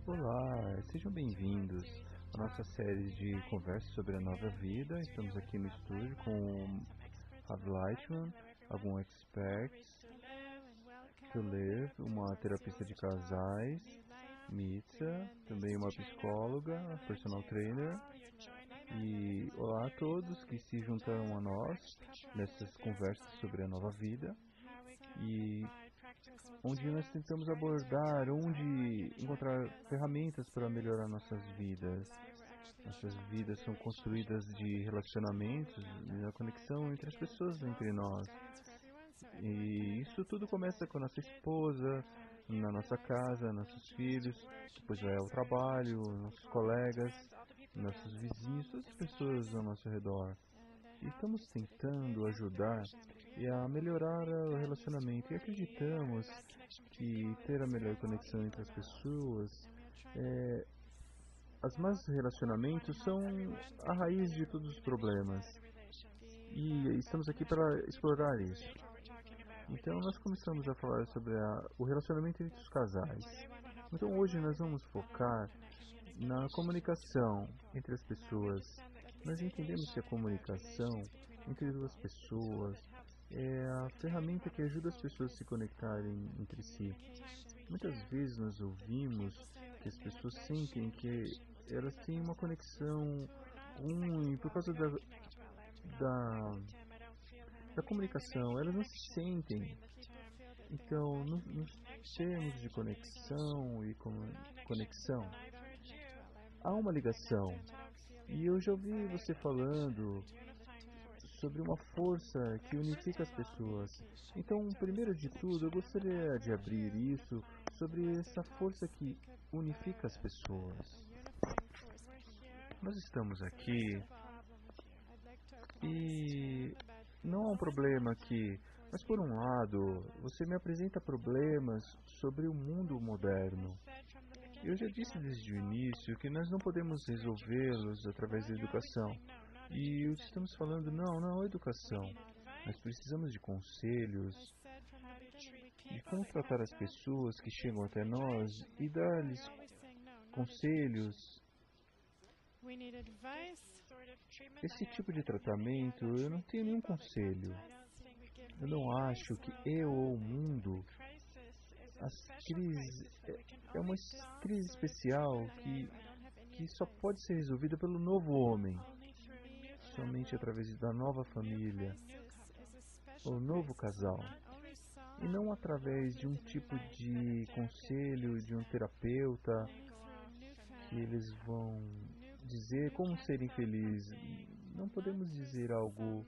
Olá, sejam bem-vindos à nossa série de conversas sobre a nova vida. Estamos aqui no estúdio com Rav Lightman, alguns experts, to live, uma terapista de casais, Mitza, também uma psicóloga, personal trainer. E olá a todos que se juntaram a nós nessas conversas sobre a nova vida. E onde nós tentamos abordar, onde encontrar ferramentas para melhorar nossas vidas. Nossas vidas são construídas de relacionamentos, da conexão entre as pessoas, entre nós. E isso tudo começa com a nossa esposa, na nossa casa, nossos filhos, depois vai ao trabalho, nossos colegas, nossos vizinhos, todas as pessoas ao nosso redor. E estamos tentando ajudar a melhorar o relacionamento. E acreditamos que ter a melhor conexão entre as pessoas, os más relacionamentos são a raiz de todos os problemas. E estamos aqui para explorar isso. Então nós começamos a falar sobre o relacionamento entre os casais. Então hoje nós vamos focar na comunicação entre as pessoas. Nós entendemos que a comunicação entre duas pessoas é a ferramenta que ajuda as pessoas a se conectarem entre si. Muitas vezes nós ouvimos que as pessoas sentem que elas têm uma conexão ruim por causa da comunicação, elas não se sentem. Então, nos termos de conexão e conexão, há uma ligação. E eu já ouvi você falando sobre uma força que unifica as pessoas. Então, primeiro de tudo, eu gostaria de abrir isso sobre essa força que unifica as pessoas. Nós estamos aqui e não há um problema aqui, mas por um lado, você me apresenta problemas sobre o mundo moderno. Eu já disse desde o início que nós não podemos resolvê-los através da educação. E estamos falando, não é educação. Nós precisamos de conselhos, de como tratar as pessoas que chegam até nós e dar-lhes conselhos. Esse tipo de tratamento, eu não tenho nenhum conselho. Eu não acho que eu ou o mundo, as crises, é uma crise especial que só pode ser resolvida pelo novo homem, somente através da nova família, ou novo casal, e não através de um tipo de conselho de um terapeuta que eles vão dizer como serem felizes. Não podemos dizer algum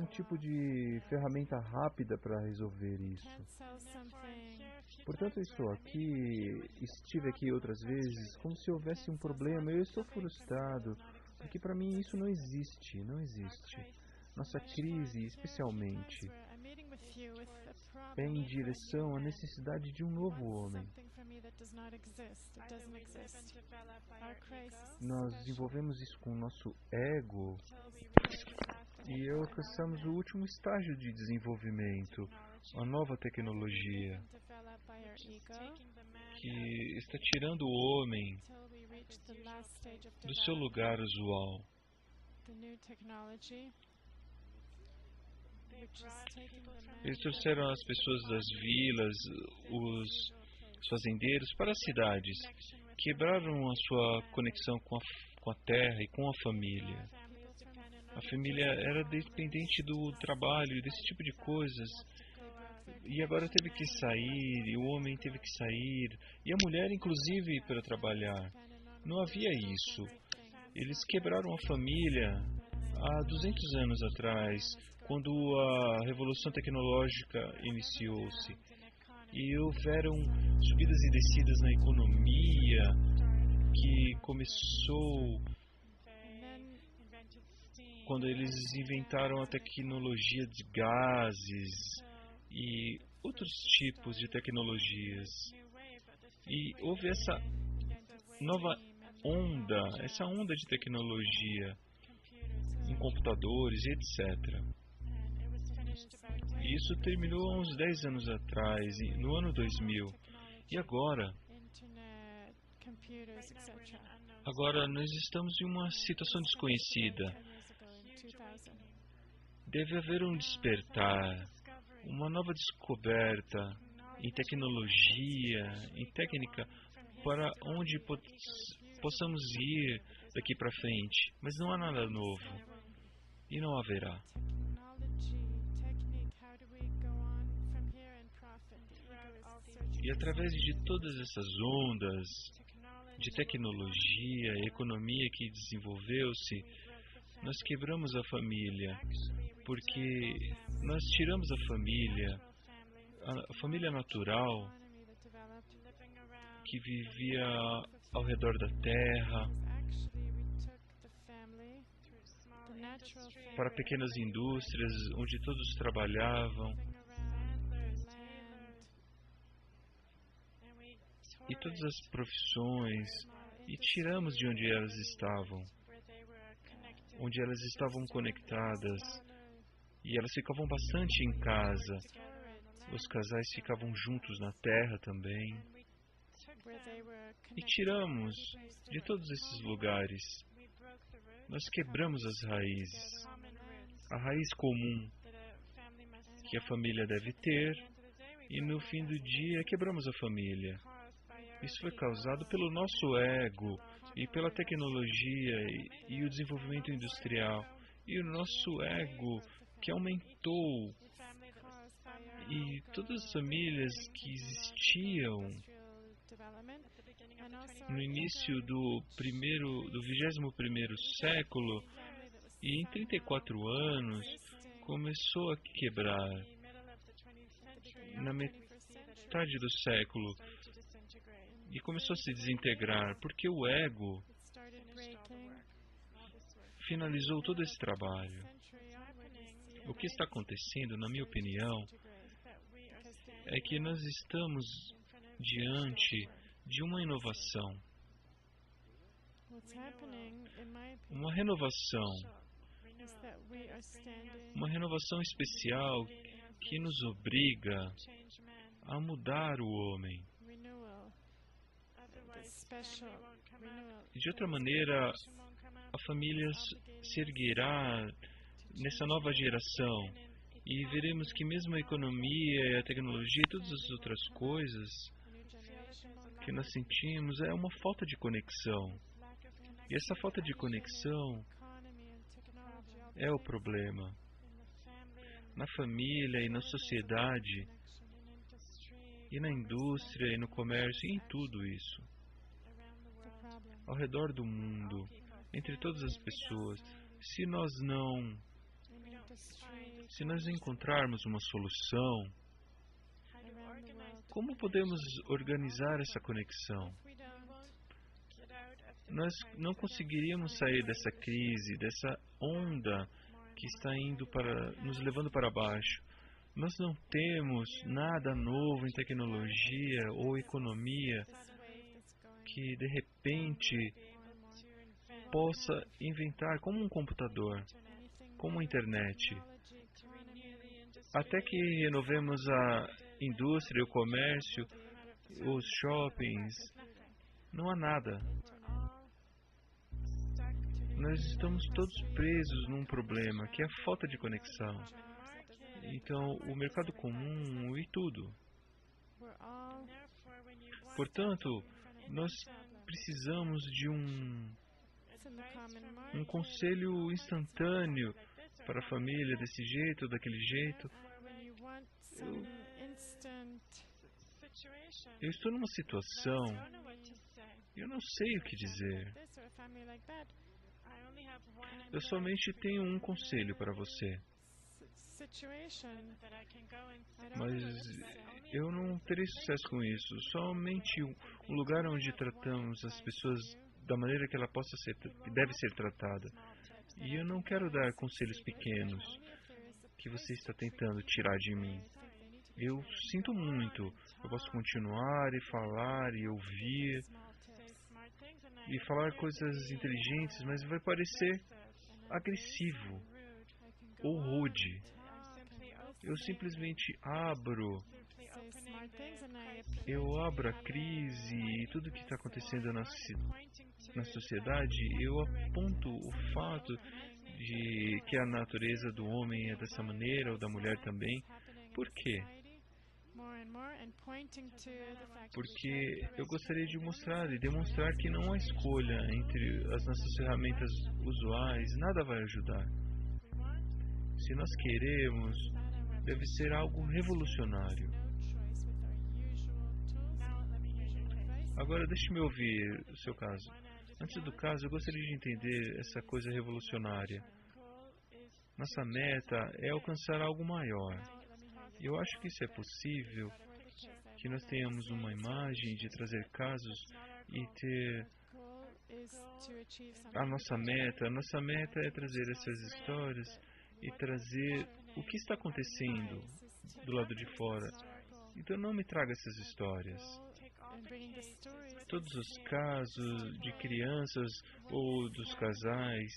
tipo de ferramenta rápida para resolver isso. Portanto, eu estive aqui outras vezes como se houvesse um problema. Eu estou frustrado, porque para mim isso não existe. Nossa crise, especialmente, é em direção à necessidade de um novo homem. Nós desenvolvemos isso com o nosso ego e alcançamos o último estágio de desenvolvimento, a nova tecnologia, que está tirando o homem do seu lugar usual. Eles trouxeram as pessoas das vilas, os fazendeiros, para as cidades. Quebraram a sua conexão com a terra e com a família. A família era dependente do trabalho e desse tipo de coisas. E agora teve que sair, e o homem teve que sair, e a mulher, inclusive, para trabalhar. Não havia isso. Eles quebraram a família há 200 anos atrás, quando a revolução tecnológica iniciou-se. E houveram subidas e descidas na economia, que começou quando eles inventaram a tecnologia de gases e outros tipos de tecnologias. E houve essa nova onda de tecnologia em computadores, etc. Isso terminou há uns 10 anos atrás, no ano 2000. E agora nós estamos em uma situação desconhecida. Deve haver um despertar, uma nova descoberta em tecnologia, em técnica, para onde possamos ir daqui para frente. Mas não há nada novo. E não haverá. E através de todas essas ondas de tecnologia, economia que desenvolveu-se, nós quebramos a família, porque nós tiramos a família natural, que vivia ao redor da terra, para pequenas indústrias onde todos trabalhavam, e todas as profissões, e tiramos de onde elas estavam conectadas, e elas ficavam bastante em casa. Os casais ficavam juntos na terra também. E tiramos de todos esses lugares. Nós quebramos as raízes. A raiz comum que a família deve ter, e no fim do dia quebramos a família. Isso foi causado pelo nosso ego e pela tecnologia e o desenvolvimento industrial. E o nosso ego que aumentou. E todas as famílias que existiam no início do 21º século, e em 34 anos começou a quebrar na metade do século e começou a se desintegrar, porque o ego finalizou todo esse trabalho. O que está acontecendo, na minha opinião, é que nós estamos diante de uma inovação, uma renovação especial que nos obriga a mudar o homem. De outra maneira, a família se erguerá nessa nova geração e veremos que mesmo a economia, a tecnologia e todas as outras coisas que nós sentimos é uma falta de conexão. E essa falta de conexão é o problema. Na família e na sociedade, e na indústria e no comércio, e em tudo isso. Ao redor do mundo, entre todas as pessoas, se nós encontrarmos uma solução, como podemos organizar essa conexão? Nós não conseguiríamos sair dessa crise, dessa onda que está nos levando para baixo. Nós não temos nada novo em tecnologia ou economia que, de repente, possa inventar como um computador, como a internet. Até que renovemos a indústria, o comércio, os shoppings, não há nada. Nós estamos todos presos num problema, que é a falta de conexão. Então, o mercado comum e tudo. Portanto, nós precisamos de um conselho instantâneo para a família, desse jeito ou daquele jeito. Eu estou numa situação, eu não sei o que dizer. Eu somente tenho um conselho para você. Mas eu não terei sucesso com isso. Somente um lugar onde tratamos as pessoas da maneira que ela que deve ser tratada. E eu não quero dar conselhos pequenos que você está tentando tirar de mim. Eu sinto muito. Eu posso continuar e falar e ouvir e falar coisas inteligentes, mas vai parecer agressivo ou rude. eu simplesmente abro a crise e tudo que está acontecendo na sociedade, eu aponto o fato de que a natureza do homem é dessa maneira, ou da mulher também. Por quê? Porque eu gostaria de mostrar e demonstrar que não há escolha entre as nossas ferramentas usuais, nada vai ajudar. Se nós queremos, deve ser algo revolucionário. Agora, deixe-me ouvir o seu caso. Antes do caso, eu gostaria de entender essa coisa revolucionária. Nossa meta é alcançar algo maior. Eu acho que isso é possível, que nós tenhamos uma imagem de trazer casos e ter a nossa meta. A nossa meta é trazer essas histórias e trazer o que está acontecendo do lado de fora. Então não me traga essas histórias. Todos os casos de crianças ou dos casais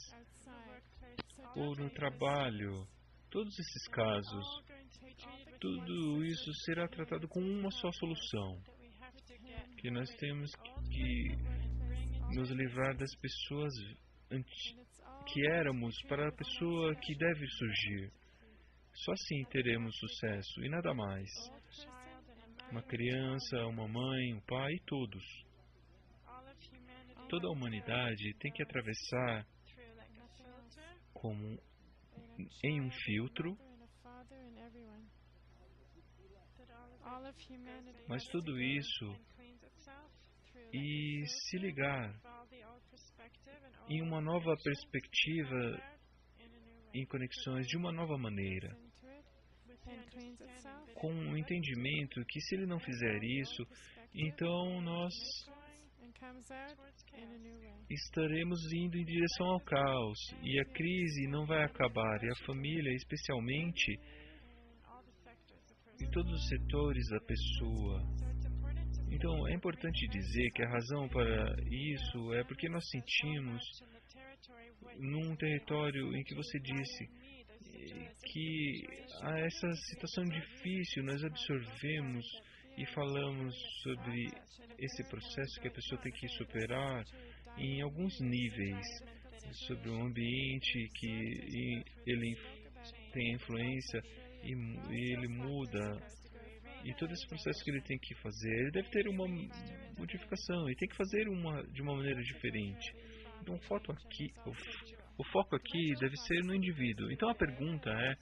ou no trabalho, todos esses casos, tudo isso será tratado com uma só solução, que nós temos que nos livrar das pessoas que éramos para a pessoa que deve surgir. Só assim teremos sucesso e nada mais. Uma criança, uma mãe, um pai e todos. Toda a humanidade tem que atravessar como em um filtro, mas tudo isso e se ligar em uma nova perspectiva, em conexões de uma nova maneira, com o entendimento que se ele não fizer isso, então nós estaremos indo em direção ao caos e a crise não vai acabar, e a família, especialmente, em todos os setores da pessoa. Então, é importante dizer que a razão para isso é porque nós sentimos num território em que você disse que há essa situação difícil, nós absorvemos e falamos sobre esse processo que a pessoa tem que superar em alguns níveis, sobre o ambiente que ele tem influência e ele muda, e todo esse processo que ele tem que fazer, ele deve ter uma modificação e tem que fazer de uma maneira diferente. Então o foco aqui deve ser no indivíduo. Então a pergunta é,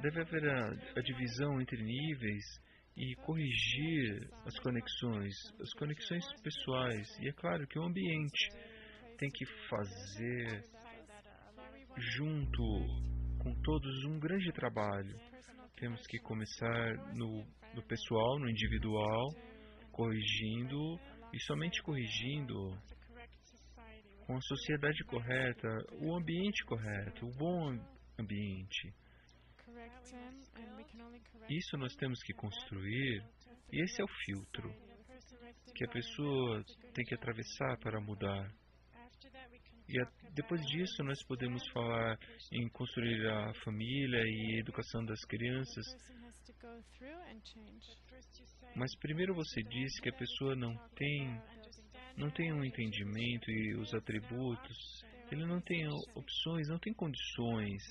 deve haver a divisão entre níveis e corrigir as conexões pessoais. E é claro que o ambiente tem que fazer junto com todos um grande trabalho. Temos que começar no pessoal, no individual, corrigindo e somente corrigindo com a sociedade correta, o ambiente correto, o bom ambiente. Isso nós temos que construir, e esse é o filtro que a pessoa tem que atravessar para mudar. E depois disso nós podemos falar em construir a família e a educação das crianças. Mas primeiro você disse que a pessoa não tem um entendimento e os atributos, ele não tem opções, não tem condições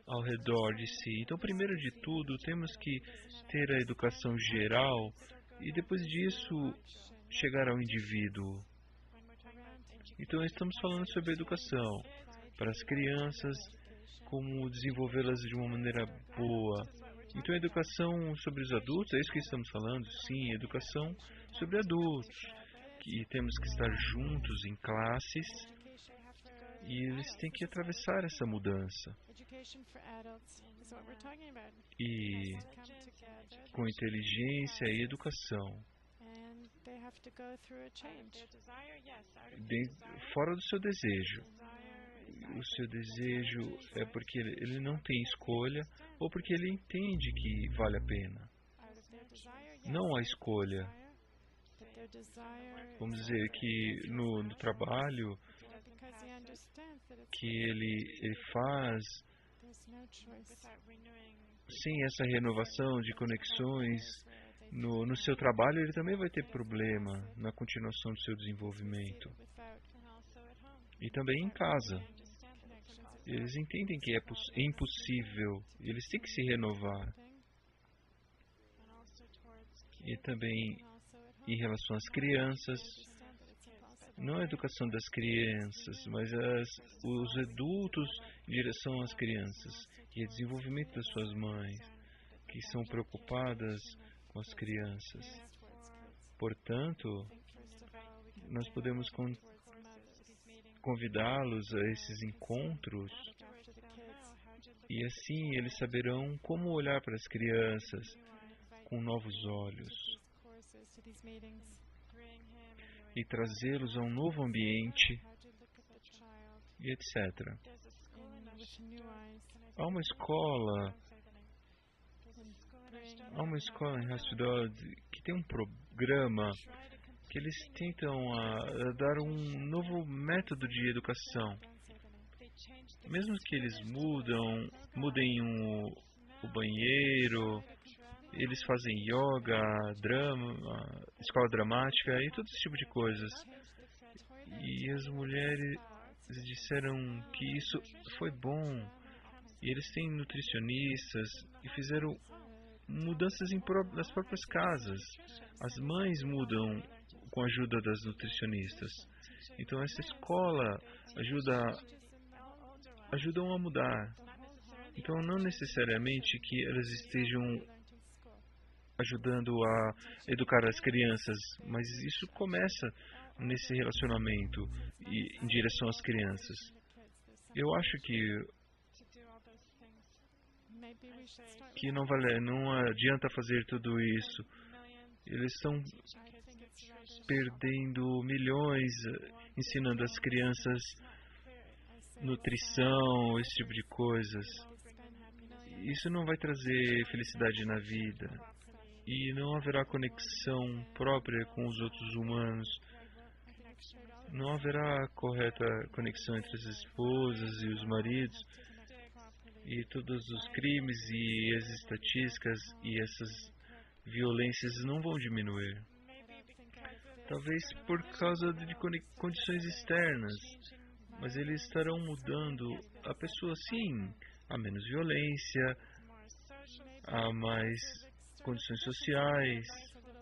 ao redor de si. Então, primeiro de tudo, temos que ter a educação geral e depois disso chegar ao indivíduo. Então, estamos falando sobre a educação para as crianças, como desenvolvê-las de uma maneira boa. Então, a educação sobre os adultos, é isso que estamos falando? Sim, educação sobre adultos, que temos que estar juntos em classes e eles têm que atravessar essa mudança. E com inteligência e educação. Fora do seu desejo. O seu desejo é porque ele não tem escolha ou porque ele entende que vale a pena. Não há escolha. Vamos dizer que no trabalho que ele faz, sem essa renovação de conexões no seu trabalho, ele também vai ter problema na continuação do seu desenvolvimento. E também em casa. Eles entendem que é impossível, eles têm que se renovar. E também em relação às crianças, não a educação das crianças, mas os adultos em direção às crianças e o desenvolvimento das suas mães, que são preocupadas com as crianças. Portanto, nós podemos convidá-los a esses encontros e assim eles saberão como olhar para as crianças com novos olhos e trazê-los a um novo ambiente e etc. Há uma escola em Hasselblad que tem um programa que eles tentam dar um novo método de educação. Mesmo que eles mudem o banheiro, eles fazem yoga, drama, escola dramática e todo esse tipo de coisas. E as mulheres disseram que isso foi bom. E eles têm nutricionistas e fizeram mudanças nas próprias casas. As mães mudam com a ajuda das nutricionistas. Então essa escola ajudam a mudar. Então não necessariamente que elas estejam ajudando a educar as crianças, mas isso começa nesse relacionamento e em direção às crianças. Eu acho que não adianta fazer tudo isso. Eles estão perdendo milhões ensinando as crianças nutrição, esse tipo de coisas. Isso não vai trazer felicidade na vida. E não haverá conexão própria com os outros humanos. Não haverá correta conexão entre as esposas e os maridos. E todos os crimes e as estatísticas e essas violências não vão diminuir. Talvez por causa de condições externas. Mas eles estarão mudando a pessoa, sim. Há menos violência, há mais condições sociais.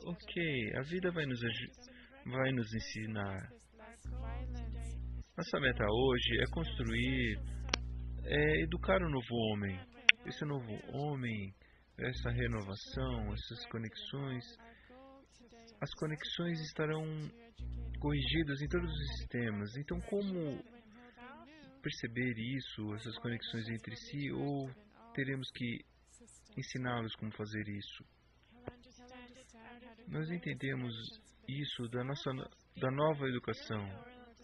Ok, a vida vai nos ensinar. Nossa meta hoje é construir, educar um novo homem. Esse novo homem, essa renovação, essas conexões, as conexões estarão corrigidas em todos os sistemas. Então, como perceber isso, essas conexões entre si, ou teremos que ensiná-los como fazer isso? Nós entendemos isso da nova educação.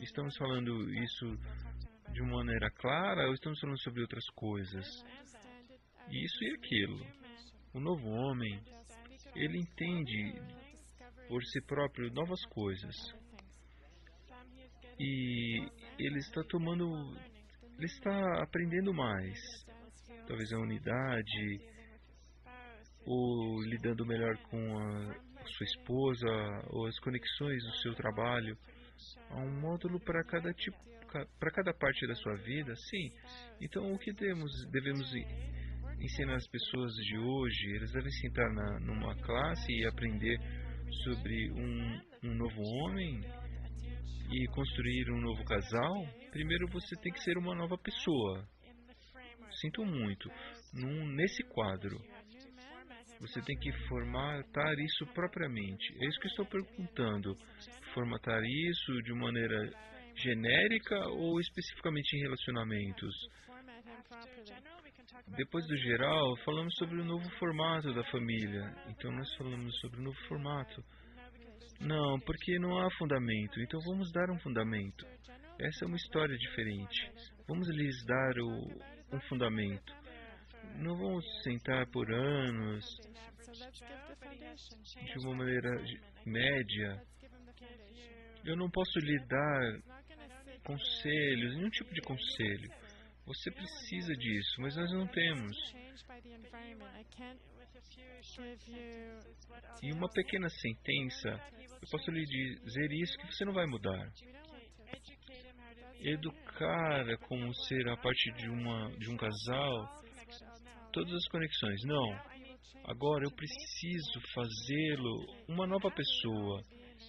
Estamos falando isso de uma maneira clara ou estamos falando sobre outras coisas? Isso e aquilo. O novo homem, ele entende por si próprio novas coisas. E ele está aprendendo mais. Talvez a unidade, ou lidando melhor com a sua esposa, ou as conexões do seu trabalho. Há um módulo para cada parte da sua vida, sim. Então, o que devemos ensinar as pessoas de hoje? Elas devem sentar numa classe e aprender sobre um novo homem e construir um novo casal. Primeiro você tem que ser uma nova pessoa. Sinto muito. Nesse quadro, você tem que formatar isso propriamente. É isso que eu estou perguntando. Formatar isso de maneira genérica ou especificamente em relacionamentos? Depois do geral, falamos sobre o novo formato da família. Então nós falamos sobre o novo formato. Não, porque não há fundamento. Então vamos dar um fundamento. Essa é uma história diferente. Vamos lhes dar um fundamento. Não vamos sentar por anos de uma maneira média. Eu não posso lhe dar conselhos, nenhum tipo de conselho. Você precisa disso, mas nós não temos. Em uma pequena sentença, eu posso lhe dizer isso, que você não vai mudar. Educar é como ser a parte de um casal, todas as conexões. Não. Agora eu preciso fazê-lo uma nova pessoa.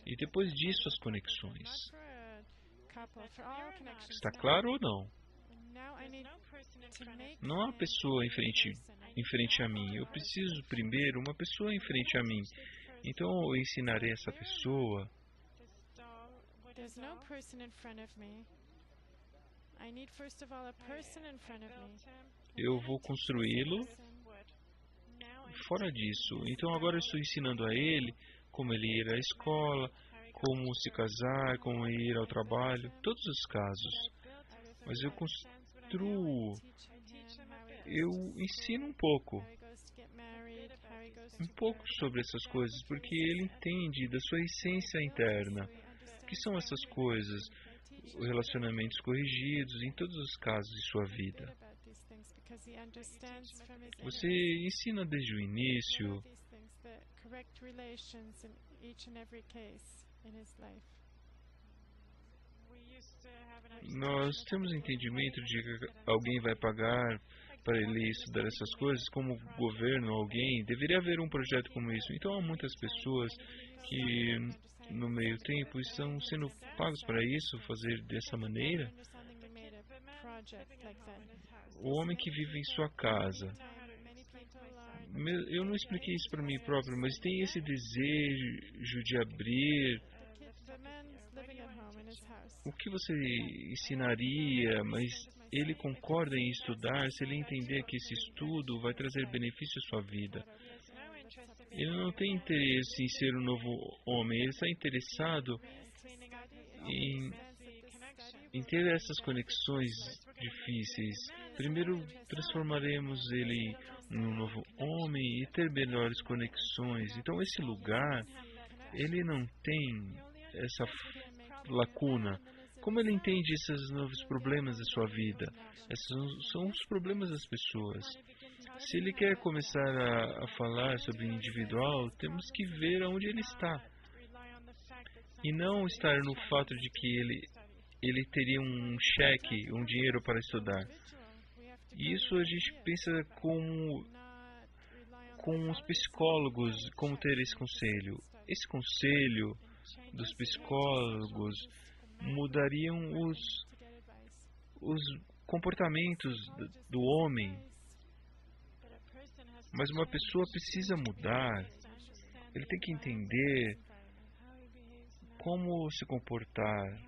E depois disso as conexões. Está claro ou não? Não há pessoa em frente a mim. Eu preciso primeiro uma pessoa em frente a mim. Então eu ensinarei essa pessoa. Eu vou construí-lo fora disso. Então agora eu estou ensinando a ele como ele ir à escola, como se casar, como ir ao trabalho, todos os casos. Mas eu construo, eu ensino um pouco sobre essas coisas, porque ele entende da sua essência interna. O que são essas coisas? Relacionamentos corrigidos em todos os casos de sua vida. Você ensina desde o início. Nós temos entendimento de que alguém vai pagar para ele estudar essas coisas, como governo, alguém. Deveria haver um projeto como isso. Então há muitas pessoas que no meio tempo estão sendo pagos para isso, fazer dessa maneira. O homem que vive em sua casa. Eu não expliquei isso para mim próprio, mas tem esse desejo de abrir. O que você ensinaria, mas ele concorda em estudar, se ele entender que esse estudo vai trazer benefício à sua vida. Ele não tem interesse em ser um novo homem, ele está interessado em ter essas conexões difíceis. Primeiro transformaremos ele num novo homem e ter melhores conexões. Então esse lugar, ele não tem essa lacuna. Como ele entende esses novos problemas da sua vida? Esses são os problemas das pessoas. Se ele quer começar a falar sobre individual, temos que ver aonde ele está. E não estar no fato de que ele teria um cheque, um dinheiro para estudar. E isso a gente pensa com os psicólogos, como ter esse conselho. Esse conselho dos psicólogos mudariam os comportamentos do homem. Mas uma pessoa precisa mudar. Ele tem que entender como se comportar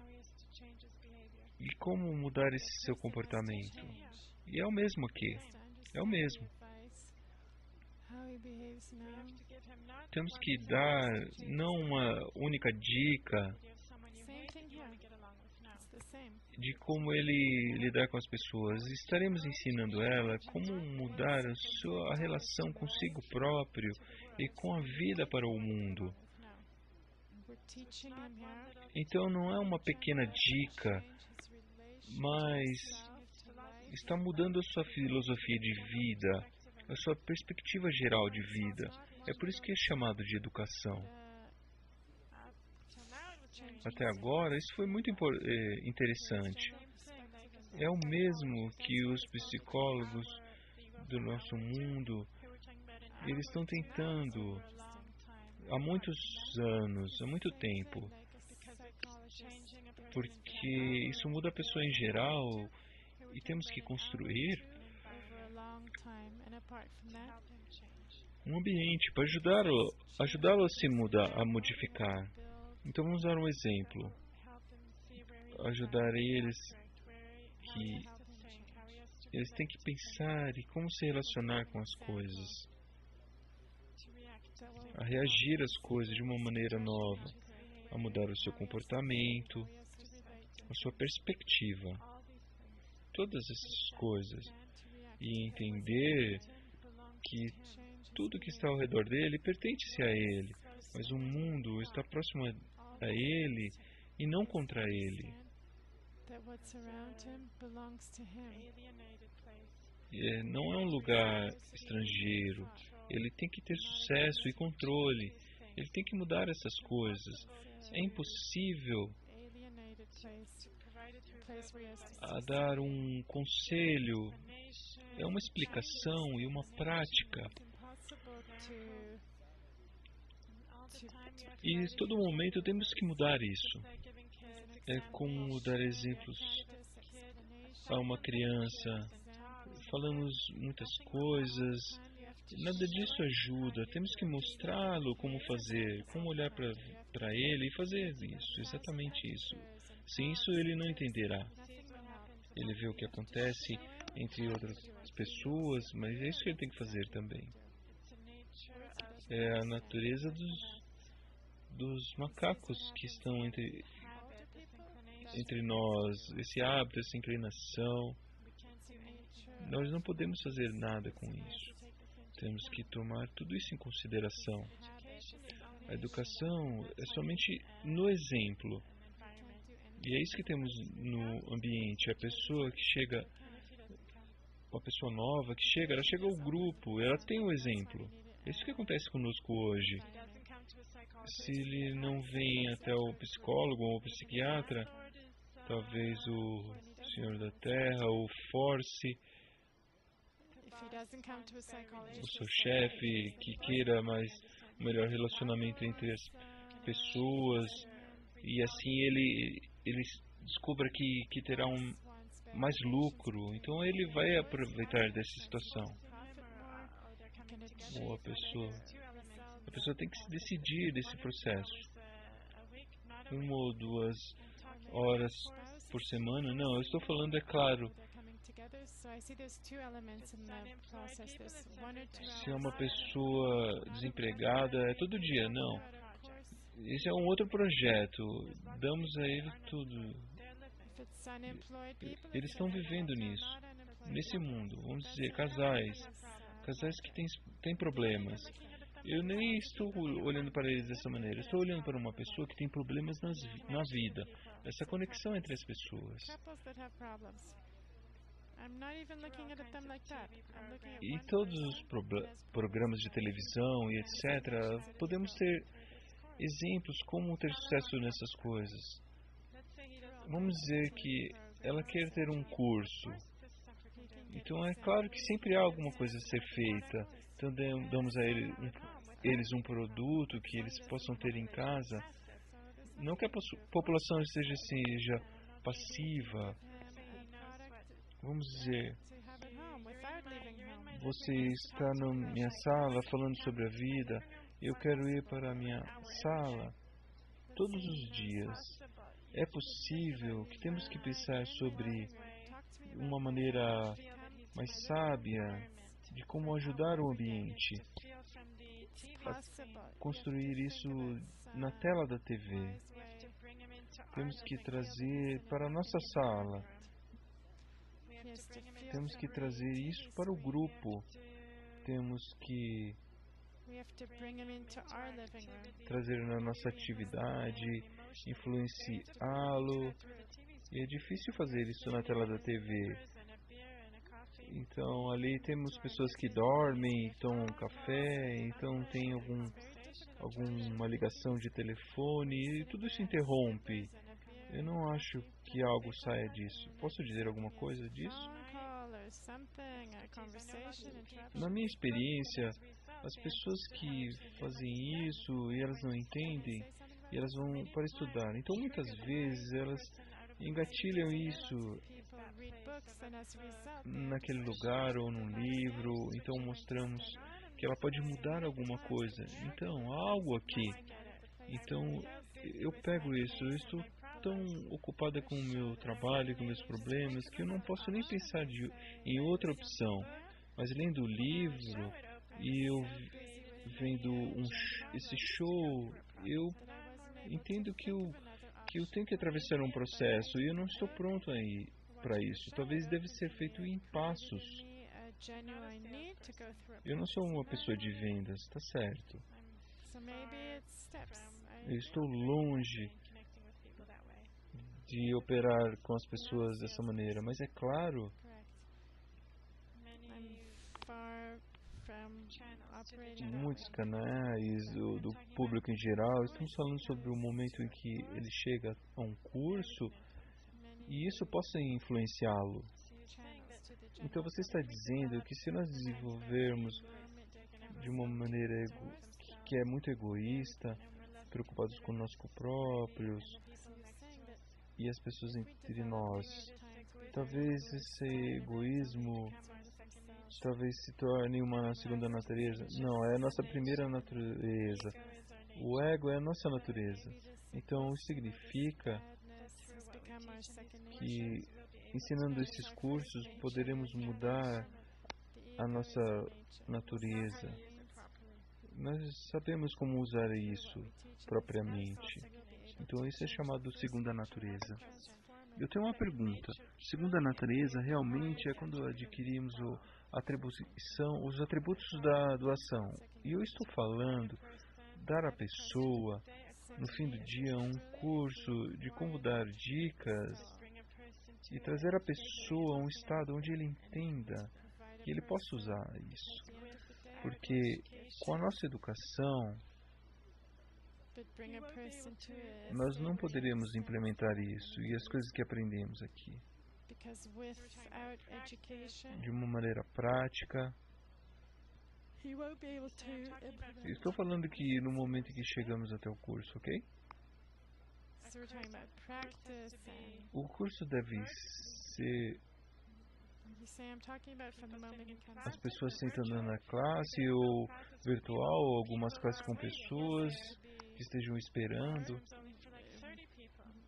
e como mudar esse seu comportamento. E é o mesmo aqui. É o mesmo. Temos que dar não uma única dica de como ele lidar com as pessoas. Estaremos ensinando ela como mudar a relação consigo próprio e com a vida para o mundo. Então não é uma pequena dica, mas está mudando a sua filosofia de vida, a sua perspectiva geral de vida. É por isso que é chamado de educação. Até agora, isso foi muito interessante. É o mesmo que os psicólogos do nosso mundo, eles estão tentando há muitos anos, há muito tempo. Porque isso muda a pessoa em geral e temos que construir um ambiente para ajudá-lo a se mudar, a modificar. Então vamos dar um exemplo. Ajudar eles que eles têm que pensar e como se relacionar com as coisas, a reagir às coisas de uma maneira nova, a mudar o seu comportamento, a sua perspectiva, todas essas coisas, e entender que tudo que está ao redor dele pertence a ele, mas o mundo está próximo a ele e não contra ele. Não é um lugar estrangeiro. Ele tem que ter sucesso e controle. Ele tem que mudar essas coisas. É impossível a dar um conselho, é uma explicação e uma prática. E a todo momento temos que mudar isso. É como dar exemplos a uma criança. Falamos muitas coisas, nada disso ajuda. Temos que mostrá-lo como fazer, como olhar para ele e fazer isso, exatamente isso. Sem isso ele não entenderá. Ele vê o que acontece entre outras pessoas, mas é isso que ele tem que fazer também. É a natureza dos macacos que estão entre nós, esse hábito, essa inclinação. Nós não podemos fazer nada com isso. Temos que tomar tudo isso em consideração. A educação é somente no exemplo. E é isso que temos no ambiente. A pessoa que chega, uma pessoa nova que chega, ela chega ao grupo, ela tem o exemplo. É isso que acontece conosco hoje. Se ele não vem até o psicólogo ou o psiquiatra, talvez o Senhor da Terra, o Force, o seu chefe, que queira mais um melhor relacionamento entre as pessoas, e assim ele descubra que terá mais lucro, então ele vai aproveitar dessa situação. Ou a pessoa tem que se decidir desse processo. 1 ou 2 horas por semana? Não, eu estou falando, é claro, se é uma pessoa desempregada, é todo dia, não. Esse é um outro projeto. Damos a ele tudo. Eles estão vivendo nisso, nesse mundo. Vamos dizer, casais que têm problemas. Eu nem estou olhando para eles dessa maneira. Estou olhando para uma pessoa que tem problemas na vida. Essa conexão entre as pessoas. E todos os programas de televisão e etc. Podemos ter exemplos como ter sucesso nessas coisas. Vamos dizer que ela quer ter um curso. Então é claro que sempre há alguma coisa a ser feita. Então damos a eles um produto que eles possam ter em casa. Não que a população seja passiva. Vamos dizer, você está na minha sala falando sobre a vida, eu quero ir para a minha sala todos os dias. É possível que temos que pensar sobre uma maneira mais sábia de como ajudar o ambiente a construir isso na tela da TV. Temos que trazer para a nossa sala. Temos que trazer isso para o grupo. Temos que trazer na nossa atividade, influenciá-lo. E é difícil fazer isso na tela da TV. Então, ali temos pessoas que dormem, tomam café, então tem alguma ligação de telefone, e tudo isso interrompe. Eu não acho que algo saia disso. Posso dizer alguma coisa disso? Na minha experiência, as pessoas que fazem isso e elas não entendem, e elas vão para estudar. Então, muitas vezes, elas engatilham isso naquele lugar ou num livro, então mostramos que ela pode mudar alguma coisa. Então, há algo aqui. Então, eu pego isso, eu estou tão ocupada com o meu trabalho, com meus problemas, que eu não posso nem pensar em outra opção. Mas lendo o livro e eu vendo esse show, eu entendo que eu tenho que atravessar um processo e eu não estou pronto aí para isso. Talvez deve ser feito em passos. Eu não sou uma pessoa de vendas, está certo. Eu estou longe de operar com as pessoas dessa maneira, mas é claro, muitos canais do público em geral, estamos falando sobre o momento em que ele chega a um curso e isso possa influenciá-lo. Então você está dizendo que se nós desenvolvermos de uma maneira que é muito egoísta, preocupados conosco próprios e as pessoas entre nós, talvez esse egoísmo talvez se torne uma segunda natureza. Não, é a nossa primeira natureza. O ego é a nossa natureza. Então isso significa que ensinando esses cursos poderemos mudar a nossa natureza. Nós sabemos como usar isso propriamente. Então isso é chamado segunda natureza. Eu tenho uma pergunta. Segunda natureza realmente é quando adquirimos os atributos da doação. E eu estou falando dar à pessoa, no fim do dia, um curso de como dar dicas e trazer a pessoa a um estado onde ele entenda que ele possa usar isso. Porque com a nossa educação, nós não poderíamos implementar isso e as coisas que aprendemos aqui de uma maneira prática. Estou falando que no momento em que chegamos até o curso, ok? O curso deve ser as pessoas sentando na classe ou virtual, ou algumas classes com pessoas que estejam esperando,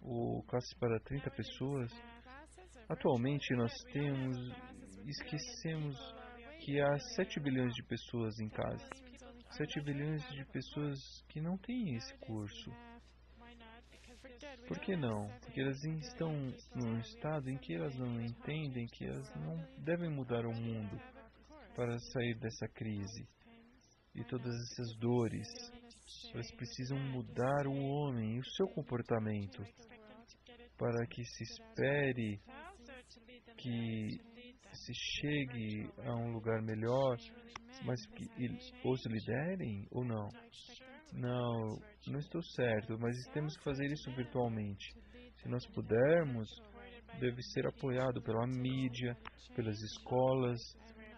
ou classes para 30 pessoas. Atualmente nós esquecemos que há 7 bilhões de pessoas em casa. 7 bilhões de pessoas que não têm esse curso. Por que não? Porque elas estão num estado em que elas não entendem que elas não devem mudar o mundo para sair dessa crise e todas essas dores. Elas precisam mudar o homem e o seu comportamento para que se espere que se chegue a um lugar melhor, mas que os liderem ou não? Não estou certo, mas temos que fazer isso virtualmente. Se nós pudermos, deve ser apoiado pela mídia, pelas escolas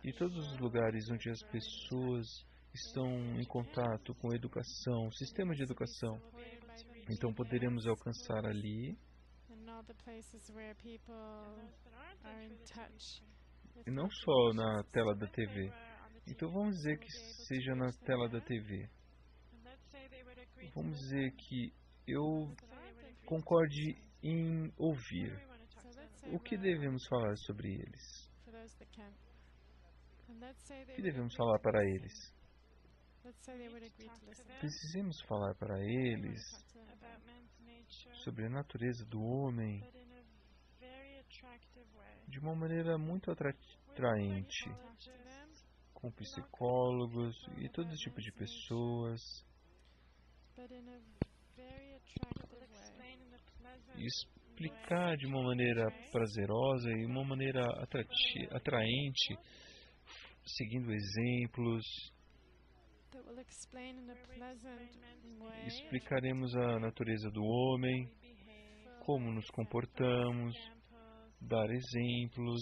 e todos os lugares onde as pessoas estão em contato com a educação, sistema de educação. Então poderemos alcançar ali, e não só na tela da TV. Então vamos dizer que seja na tela da TV. Vamos dizer que eu concorde em ouvir. O que devemos falar sobre eles? O que devemos falar para eles? Precisamos falar para eles sobre a natureza do homem de uma maneira muito atraente, com psicólogos e todo tipo de pessoas, e explicar de uma maneira prazerosa e uma maneira atraente, seguindo exemplos. Explicaremos a natureza do homem, como nos comportamos, dar exemplos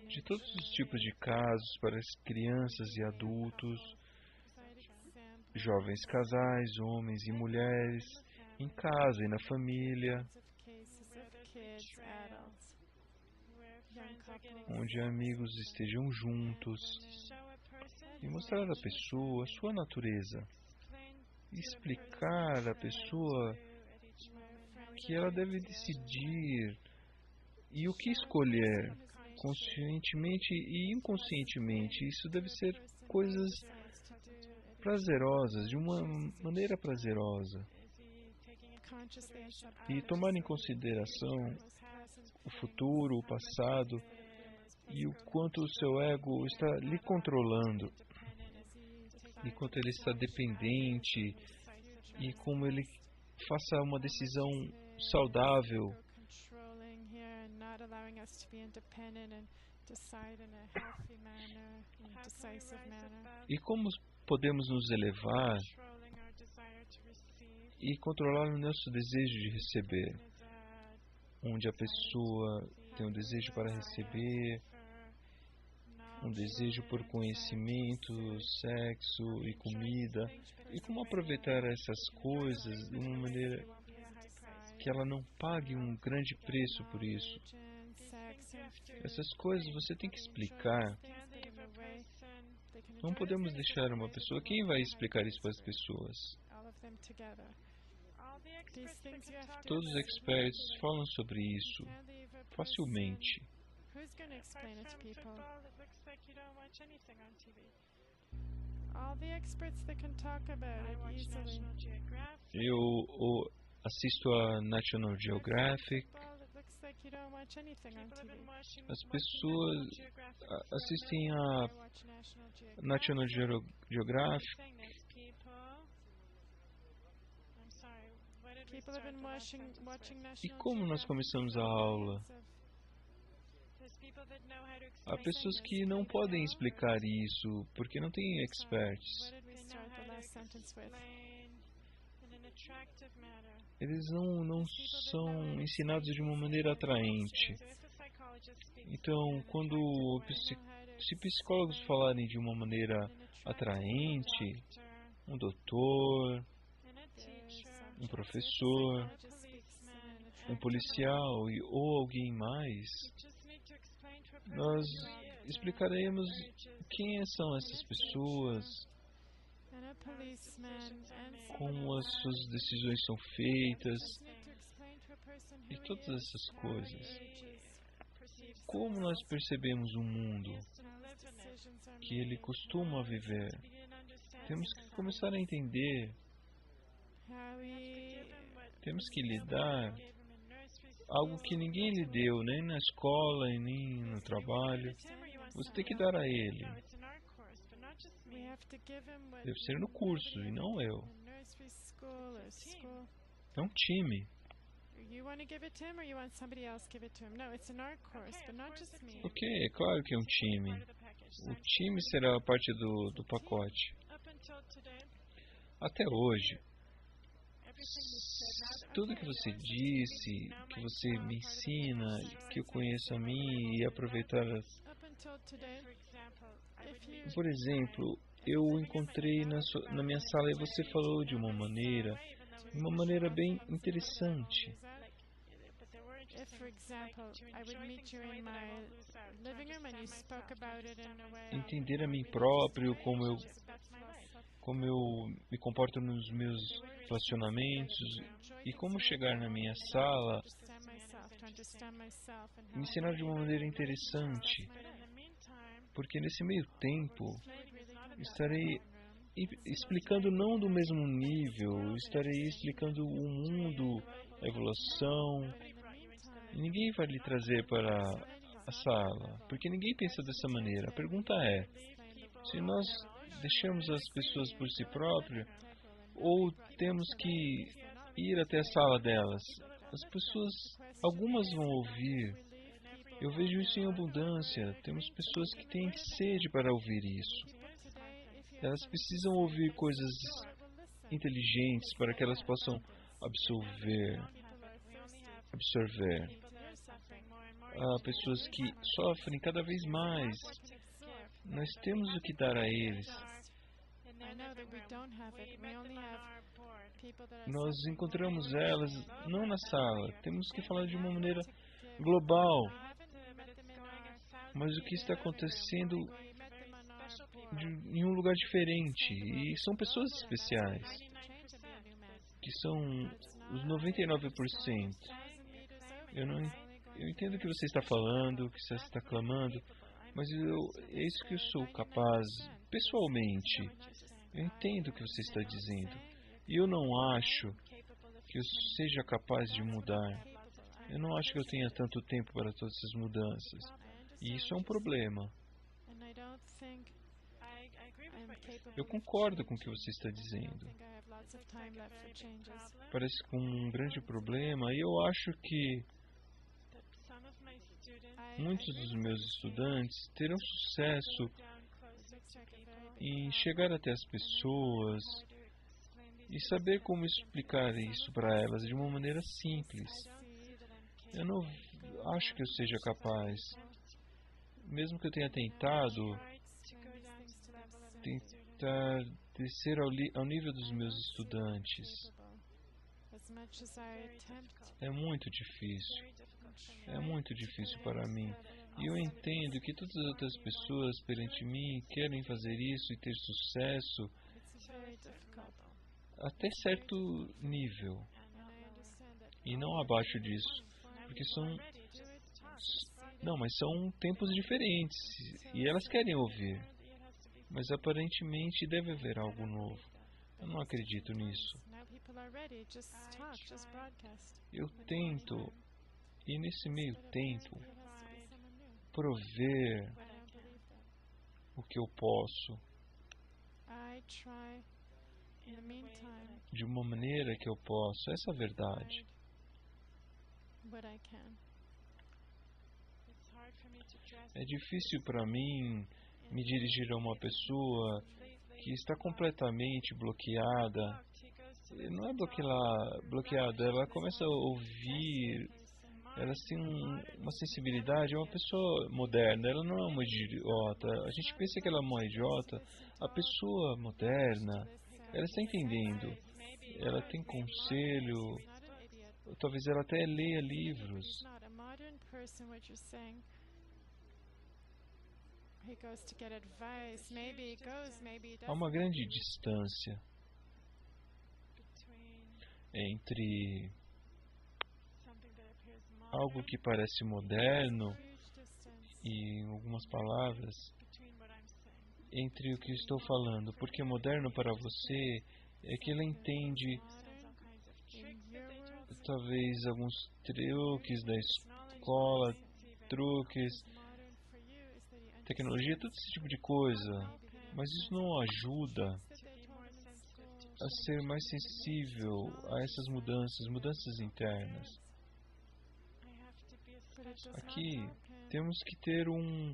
de todos os tipos de casos para as crianças e adultos, jovens casais, homens e mulheres, em casa e na família, onde amigos estejam juntos, e mostrar à pessoa a sua natureza, explicar à pessoa que ela deve decidir e o que escolher, conscientemente e inconscientemente. Isso deve ser coisas prazerosas, de uma maneira prazerosa. E tomar em consideração o futuro, o passado, e o quanto o seu ego está lhe controlando, e quanto ele está dependente, e como ele faça uma decisão saudável. E como podemos nos elevar e controlar o nosso desejo de receber, onde a pessoa tem um desejo para receber, um desejo por conhecimento, sexo e comida, e como aproveitar essas coisas de uma maneira que ela não pague um grande preço por isso. Essas coisas você tem que explicar. Não podemos deixar uma pessoa. Quem vai explicar isso para as pessoas? Todos os experts falam sobre isso facilmente. Eu assisto a National Geographic. As pessoas assistem a National Geographic. E como nós começamos a aula? Há pessoas que não podem explicar isso porque não têm experts. Eles não são ensinados de uma maneira atraente. Então, se psicólogos falarem de uma maneira atraente, um doutor, um professor, um policial ou alguém mais, nós explicaremos quem são essas pessoas, como as suas decisões são feitas e todas essas coisas. Como nós percebemos o mundo que ele costuma viver. Temos que começar a entender. Temos que lhe dar algo que ninguém lhe deu, nem na escola e nem no trabalho. Você tem que dar a ele. Deve ser no curso e não eu. É um time. Ok, é claro que é um time. O time será parte do pacote. Até hoje, tudo que você disse, que você me ensina, que eu conheço a mim e aproveitar Por exemplo, eu encontrei na minha sala e você falou de uma maneira bem interessante. Entender a mim próprio, como eu me comporto nos meus relacionamentos e como chegar na minha sala, me ensinar de uma maneira interessante, porque nesse meio tempo estarei explicando não do mesmo nível, estarei explicando o mundo, a evolução, e ninguém vai lhe trazer para a sala, porque ninguém pensa dessa maneira. A pergunta é, se nós deixamos as pessoas por si próprias, ou temos que ir até a sala delas? As pessoas, algumas vão ouvir. Eu vejo isso em abundância. Temos pessoas que têm sede para ouvir isso. Elas precisam ouvir coisas inteligentes para que elas possam absorver. Há pessoas que sofrem cada vez mais. Nós temos o que dar a eles. Nós encontramos elas não na sala. Temos que falar de uma maneira global. Mas o que está acontecendo em um lugar diferente. E são pessoas especiais. Que são os 99%. Eu entendo o que você está falando, o que você está clamando. Mas é isso que eu sou capaz, pessoalmente. Eu entendo o que você está dizendo. E eu não acho que eu seja capaz de mudar. Eu não acho que eu tenha tanto tempo para todas essas mudanças. E isso é um problema. Eu concordo com o que você está dizendo. Parece com um grande problema e eu acho que muitos dos meus estudantes terão sucesso em chegar até as pessoas e saber como explicar isso para elas de uma maneira simples. Eu não acho que eu seja capaz, mesmo que eu tenha tentado, tentar descer ao nível dos meus estudantes. É muito difícil. É muito difícil para mim. E eu entendo que todas as outras pessoas perante mim querem fazer isso e ter sucesso até certo nível. E não abaixo disso. Porque são... Não, mas são tempos diferentes. E elas querem ouvir. Mas aparentemente deve haver algo novo. Eu não acredito nisso. Eu tento, e nesse meio tempo, prover o que eu posso de uma maneira que eu posso. Essa é a verdade. É difícil para mim me dirigir a uma pessoa que está completamente bloqueada. Não é bloqueada, ela começa a ouvir, ela tem uma sensibilidade, é uma pessoa moderna, ela não é uma idiota. A gente pensa que ela é uma idiota. A pessoa moderna, ela está entendendo, ela tem conselho, talvez ela até leia livros. Há uma grande distância entre algo que parece moderno e, em algumas palavras, entre o que estou falando. Porque moderno para você é que ela entende talvez alguns truques da escola, truques, tecnologia, todo esse tipo de coisa. Mas isso não ajuda a ser mais sensível a essas mudanças internas. Aqui temos que ter um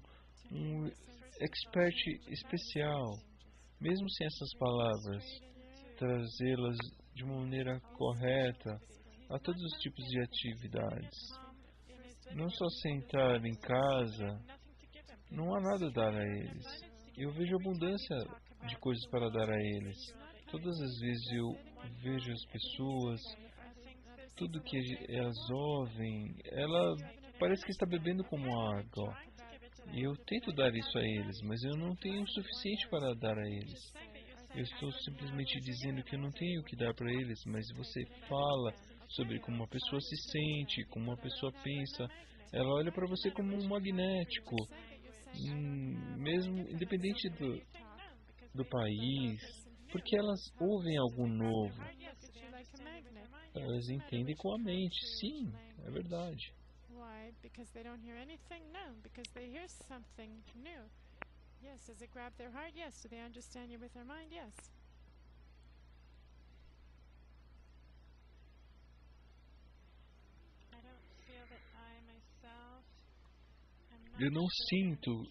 expert especial, mesmo sem essas palavras, trazê-las de uma maneira correta a todos os tipos de atividades. Não só sentar em casa, não há nada a dar a eles. Eu vejo abundância de coisas para dar a eles. Todas as vezes eu vejo as pessoas, tudo que elas ouvem, ela parece que está bebendo como água. E eu tento dar isso a eles, mas eu não tenho o suficiente para dar a eles. Eu estou simplesmente dizendo que eu não tenho o que dar para eles, mas você fala sobre como uma pessoa se sente, como uma pessoa pensa, ela olha para você como um magnético, mesmo independente do país, porque elas ouvem algo novo. Elas entendem com a mente, sim, é verdade. Because they don't hear anything? No, because they hear something new. Yes, does it grab their heart? Yes. Do they understand you with their mind? Yes. Eu não sinto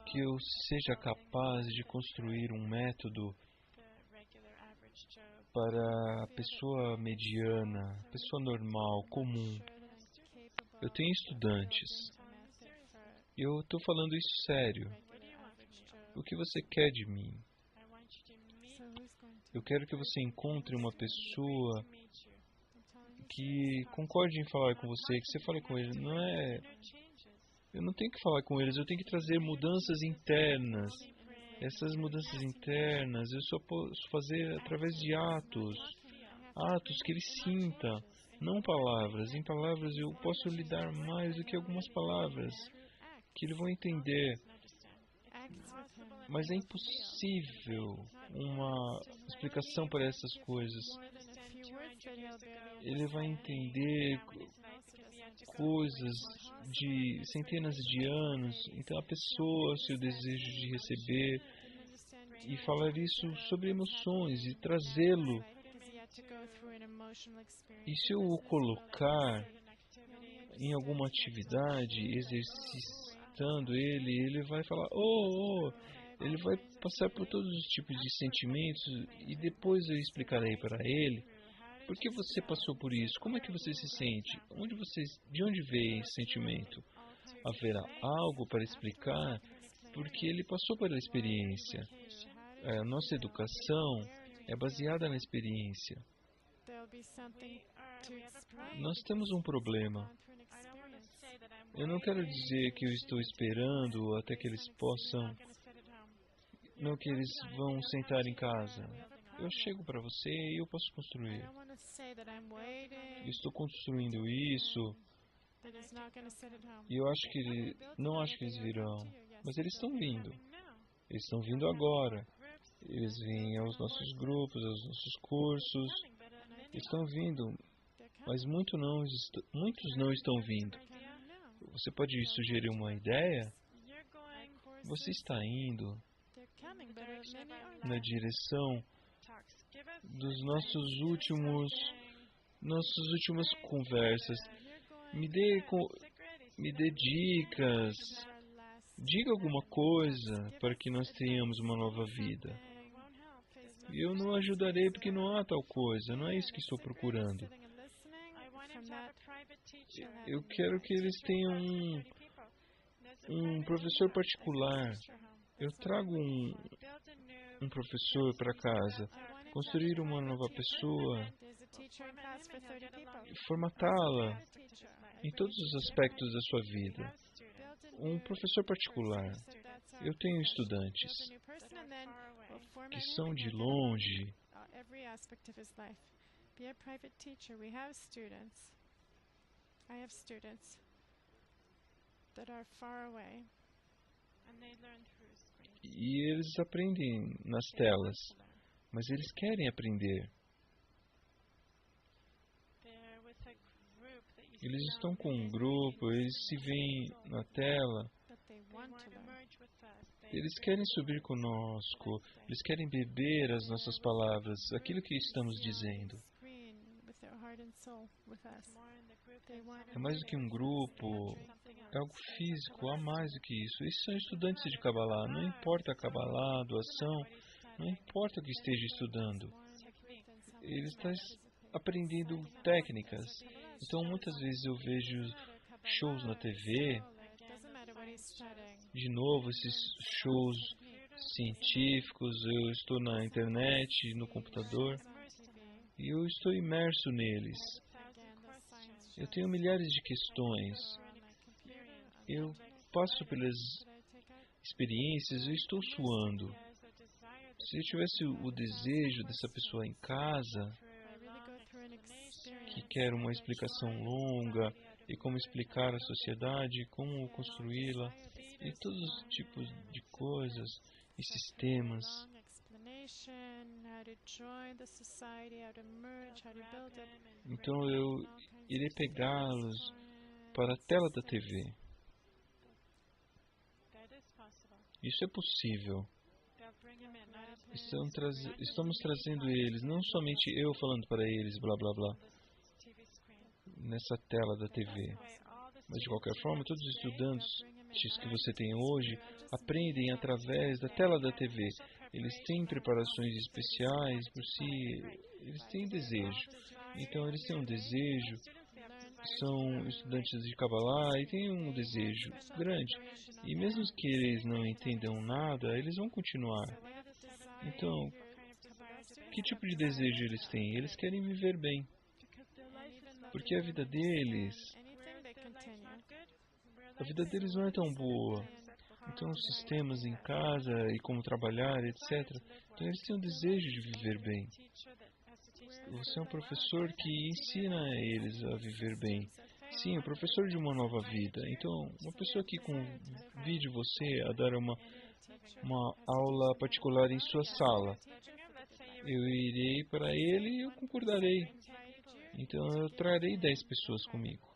que eu seja capaz de construir um método para a pessoa mediana, pessoa normal, comum. Eu tenho estudantes. Eu estou falando isso sério. O que você quer de mim? Eu quero que você encontre uma pessoa que concorde em falar com você, que você fale com ele. Não é... Eu não tenho que falar com eles, eu tenho que trazer mudanças internas. Essas mudanças internas eu só posso fazer através de atos. Atos que ele sinta, não palavras. Em palavras eu posso lhe dar mais do que algumas palavras que ele vai entender. Mas é impossível uma explicação para essas coisas. Ele vai entender coisas de centenas de anos. Então a pessoa, seu desejo de receber, e falar isso sobre emoções e trazê-lo. E se eu o colocar em alguma atividade, exercitando ele, ele vai falar, ele vai passar por todos os tipos de sentimentos e depois eu explicarei para ele por que você passou por isso, como é que você se sente, de onde veio esse sentimento. Haverá algo para explicar porque ele passou pela experiência. A nossa educação é baseada na experiência. Nós temos um problema. Eu não quero dizer que eu estou esperando até que eles possam, não que eles vão sentar em casa. Eu chego para você e eu posso construir. Eu estou construindo isso e eu acho que não acho que eles virão, mas eles estão vindo. Eles estão vindo agora. Eles vêm aos nossos grupos, aos nossos cursos. Eles estão vindo, mas muitos não estão vindo. Você pode sugerir uma ideia? Você está indo na direção dos nossas últimas conversas. Me dê dicas. Diga alguma coisa para que nós tenhamos uma nova vida. Eu não ajudarei porque não há tal coisa. Não é isso que estou procurando. Eu quero que eles tenham um professor particular. Eu trago um professor para casa. Construir uma nova pessoa. Formatá-la em todos os aspectos da sua vida. Um professor particular. Eu tenho estudantes que são de longe. E eles aprendem nas telas, mas eles querem aprender. Eles estão com um grupo, eles se veem na tela. Eles querem subir conosco, eles querem beber as nossas palavras, aquilo que estamos dizendo. É mais do que um grupo, é algo físico, há mais do que isso. Esses são estudantes de Kabbalah, não importa a Kabbalah, a doação, não importa o que esteja estudando. Ele está aprendendo técnicas. Então, muitas vezes eu vejo shows na TV, de novo, esses shows científicos, eu estou na internet, no computador, e eu estou imerso neles. Eu tenho milhares de questões. Eu passo pelas experiências, eu estou suando. Se eu tivesse o desejo dessa pessoa em casa, que quer uma explicação longa, e como explicar a sociedade, como construí-la, e todos os tipos de coisas e sistemas. Então eu irei pegá-los para a tela da TV. Isso é possível. Estamos trazendo eles, não somente eu falando para eles, blá blá blá, nessa tela da TV. Mas de qualquer forma, todos os estudantes que você tem hoje aprendem através da tela da TV. Eles têm preparações especiais por si, eles têm desejo. Então eles têm um desejo, são estudantes de Kabbalah e têm um desejo grande. E mesmo que eles não entendam nada, eles vão continuar. Então, que tipo de desejo eles têm? Eles querem viver bem. Porque a vida deles não é tão boa. Então, os sistemas em casa e como trabalhar, etc. Então, eles têm o desejo de viver bem. Você é um professor que ensina eles a viver bem. Sim, o professor de uma nova vida. Então, uma pessoa que convide você a dar uma aula particular em sua sala, eu irei para ele e eu concordarei. Então, eu trarei 10 pessoas comigo.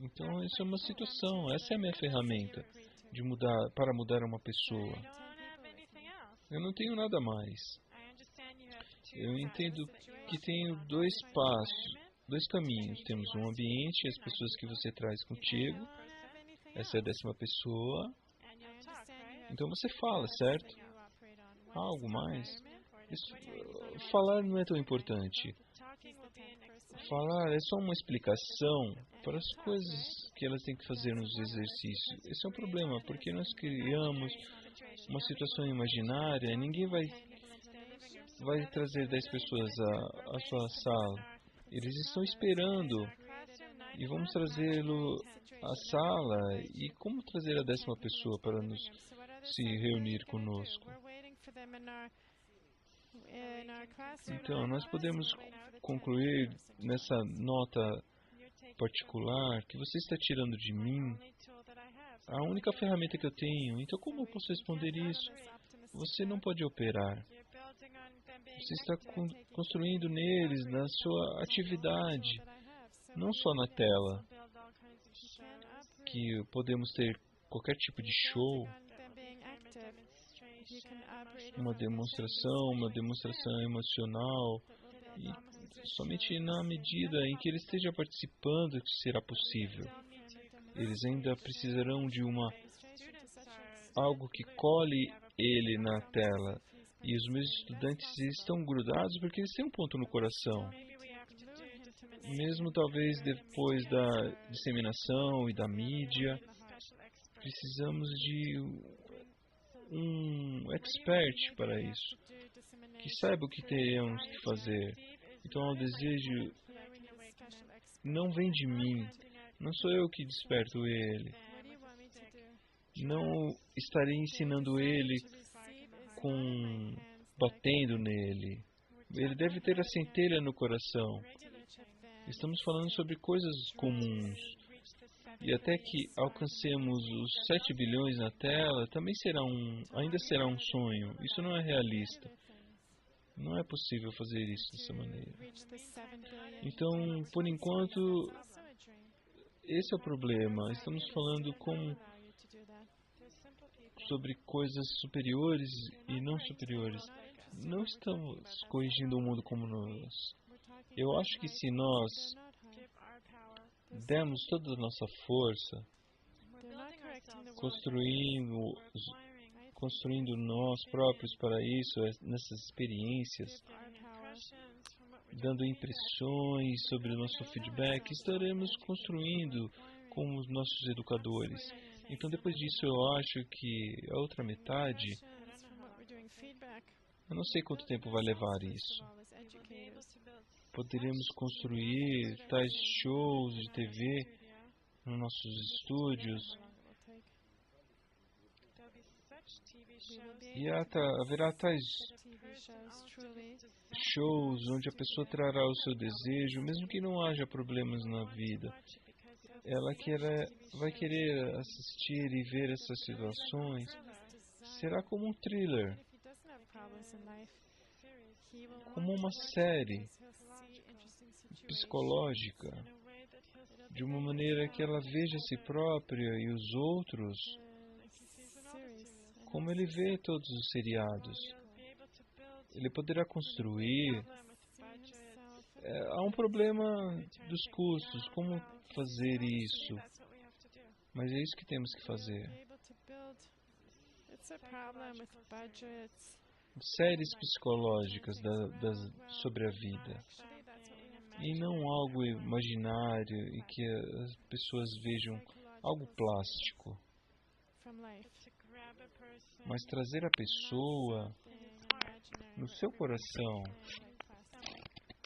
Então, isso é uma situação. Essa é a minha ferramenta. para mudar uma pessoa. Eu não tenho nada mais. Eu entendo que tenho dois passos, dois caminhos. Temos um ambiente, as pessoas que você traz contigo. Essa é a 10ª pessoa. Então você fala, certo? Há algo mais? Falar não é tão importante. Falar é só uma explicação para as coisas que elas têm que fazer nos exercícios. Esse é um problema, porque nós criamos uma situação imaginária, ninguém vai trazer 10 pessoas à sua sala. Eles estão esperando e vamos trazê-lo à sala. E como trazer a 10ª pessoa para se reunir conosco? Então, nós podemos concluir nessa nota particular que você está tirando de mim a única ferramenta que eu tenho. Então, como eu posso responder isso? Você não pode operar. Você está construindo neles, na sua atividade, não só na tela, que podemos ter qualquer tipo de show, uma demonstração emocional, e somente na medida em que ele esteja participando que será possível. Eles ainda precisarão de algo que cole ele na tela. E os meus estudantes estão grudados porque eles têm um ponto no coração. Mesmo talvez depois da disseminação e da mídia, precisamos de um expert para isso, que saiba o que teremos que fazer. Então, o desejo não vem de mim, não sou eu que desperto ele. Não estarei ensinando ele batendo nele. Ele deve ter a centelha no coração. Estamos falando sobre coisas comuns. E até que alcancemos os 7 bilhões na tela, ainda será um sonho. Isso não é realista. Não é possível fazer isso dessa maneira. Então, por enquanto, esse é o problema. Estamos falando sobre coisas superiores e não superiores. Não estamos corrigindo o mundo como nós. Eu acho que se nós dermos toda a nossa força, construindo nós próprios para isso, nessas experiências, dando impressões sobre o nosso feedback, estaremos construindo com os nossos educadores. Então, depois disso, eu acho que a outra metade, eu não sei quanto tempo vai levar isso. Poderemos construir tais shows de TV nos nossos estúdios. E haverá tais shows onde a pessoa trará o seu desejo, mesmo que não haja problemas na vida. Ela vai querer assistir e ver essas situações. Será como um thriller, como uma série psicológica, de uma maneira que ela veja a si própria e os outros como ele vê todos os seriados. Ele poderá construir. Há um problema dos custos, como fazer isso? Mas é isso que temos que fazer. Séries psicológicas sobre a vida. E não algo imaginário e que as pessoas vejam algo plástico. Mas trazer a pessoa no seu coração,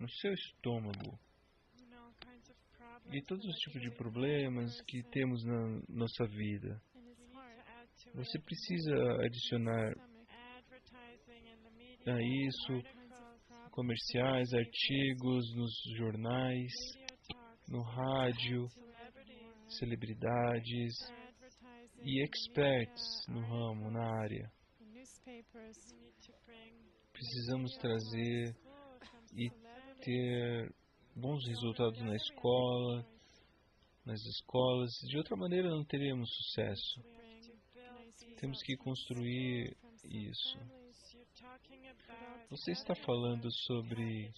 no seu estômago, e todos os tipos de problemas que temos na nossa vida. Você precisa adicionar a isso comerciais, artigos nos jornais, no rádio, celebridades e experts no ramo, na área. Precisamos trazer e ter bons resultados nas escolas. De outra maneira, não teremos sucesso. Temos que construir isso. Você está falando sobre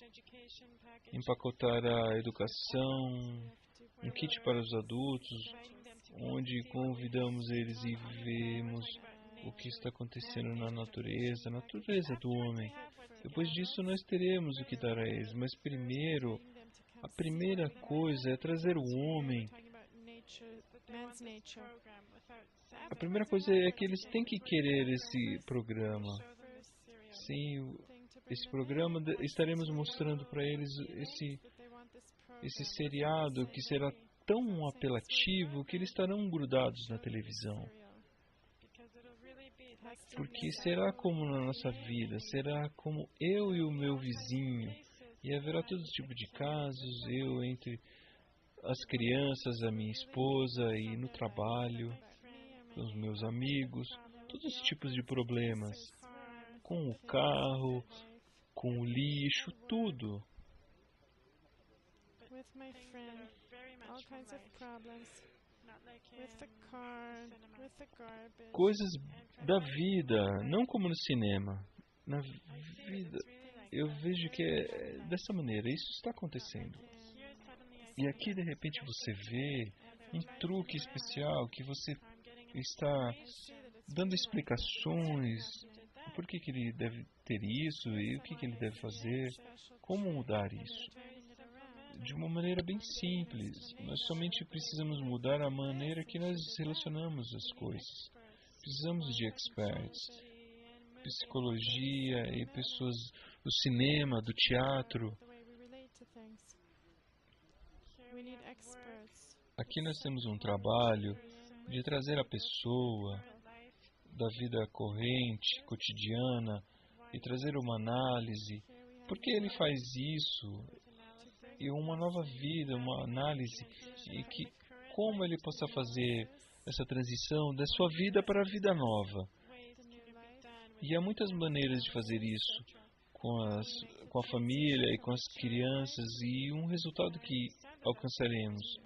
empacotar a educação, um kit para os adultos, onde convidamos eles e vemos o que está acontecendo na natureza, a natureza do homem. Depois disso nós teremos o que dar a eles, mas primeiro, a primeira coisa é trazer o homem. A primeira coisa é que eles têm que querer esse programa. Sim, esse programa estaremos mostrando para eles esse seriado que será tão apelativo que eles estarão grudados na televisão. Porque será como na nossa vida, será como eu e o meu vizinho, e haverá todo tipo de casos, eu entre as crianças, a minha esposa e no trabalho, com os meus amigos, todos os tipos de problemas, com o carro, com o lixo, tudo. Coisas da vida, não como no cinema. Na vida, eu vejo que é dessa maneira, isso está acontecendo. E aqui, de repente, você vê um truque especial que você está dando explicações. Por que ele deve ter isso e o que ele deve fazer, como mudar isso. De uma maneira bem simples. Nós somente precisamos mudar a maneira que nós relacionamos as coisas. Precisamos de experts, psicologia e pessoas do cinema, do teatro. Aqui nós temos um trabalho de trazer a pessoa da vida corrente, cotidiana, e trazer uma análise. Por que ele faz isso? E uma nova vida, uma análise, e que como ele possa fazer essa transição da sua vida para a vida nova. E há muitas maneiras de fazer isso com a família e com as crianças, e um resultado que alcançaremos.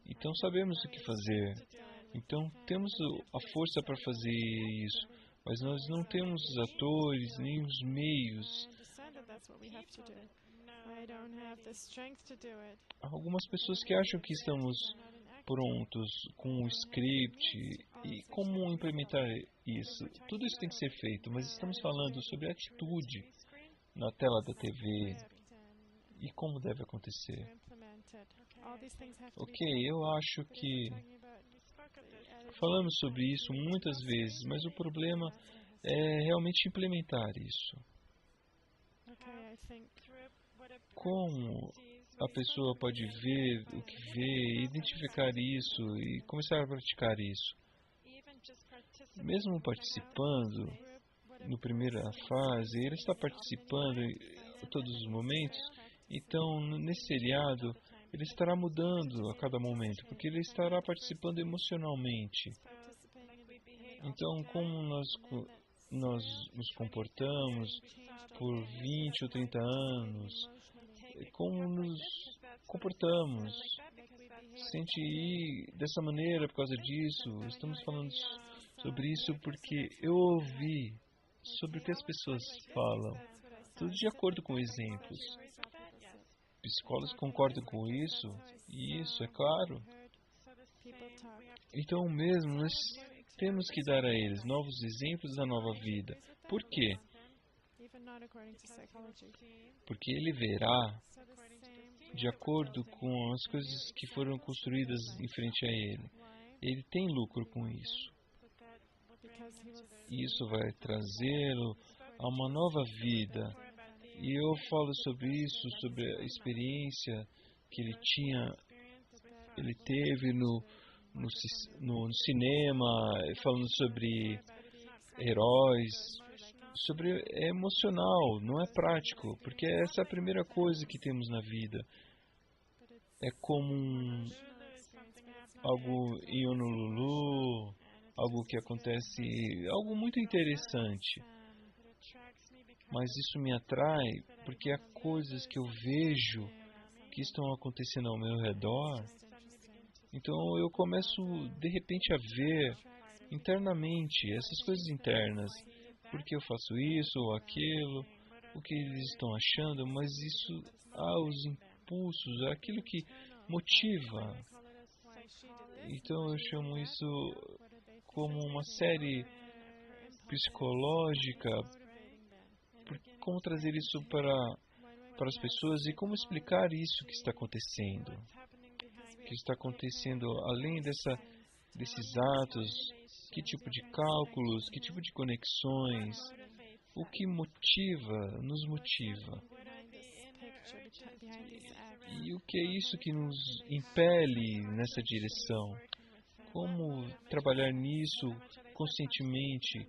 Então sabemos o que fazer. Então temos a força para fazer isso, mas nós não temos os atores nem os meios. Há algumas pessoas que acham que estamos prontos com o script e como implementar isso. Tudo isso tem que ser feito, mas estamos falando sobre atitude na tela da TV e como deve acontecer. Ok, eu acho que falamos sobre isso muitas vezes, mas o problema é realmente implementar isso. Como a pessoa pode ver o que vê, identificar isso e começar a praticar isso? Mesmo participando na primeira fase, ele está participando em todos os momentos, então nesse seriado ele estará mudando a cada momento, porque ele estará participando emocionalmente. Então, como nós nos comportamos por 20 ou 30 anos, como nos comportamos, sente ir dessa maneira por causa disso. Estamos falando sobre isso porque eu ouvi sobre o que as pessoas falam, tudo de acordo com exemplos. Psicólogos concordam com isso, e isso é claro. Então mesmo nós temos que dar a eles novos exemplos da nova vida. Por quê? Porque ele verá, de acordo com as coisas que foram construídas em frente a ele, ele tem lucro com isso. E isso vai trazê-lo a uma nova vida. E eu falo sobre isso, sobre a experiência que ele teve no cinema, falando sobre heróis, sobre é emocional, não é prático, porque essa é a primeira coisa que temos na vida. É como algo em Honolulu, algo que acontece, algo muito interessante. Mas isso me atrai porque há coisas que eu vejo que estão acontecendo ao meu redor. Então eu começo de repente a ver internamente, essas coisas internas. Por que eu faço isso ou aquilo? O que eles estão achando? Mas isso há os impulsos, é aquilo que motiva. Então eu chamo isso como uma série psicológica. Como trazer isso para as pessoas e como explicar isso que está acontecendo. Que está acontecendo além desses atos, que tipo de cálculos, que tipo de conexões, o que motiva, nos motiva. E o que é isso que nos impele nessa direção? Como trabalhar nisso conscientemente?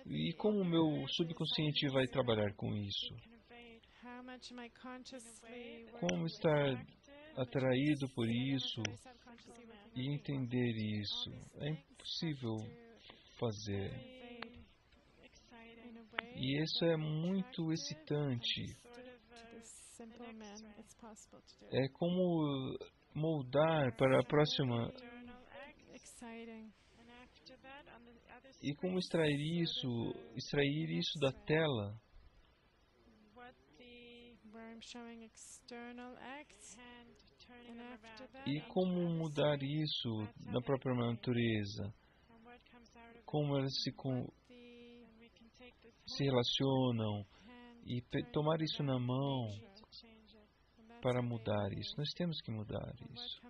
E como o meu subconsciente vai trabalhar com isso? Como estar atraído por isso e entender isso? É impossível fazer. E isso é muito excitante. É como moldar para a próxima. E como extrair isso da tela. E como mudar isso na própria natureza. Como elas se relacionam. E tomar isso na mão para mudar isso. Nós temos que mudar isso.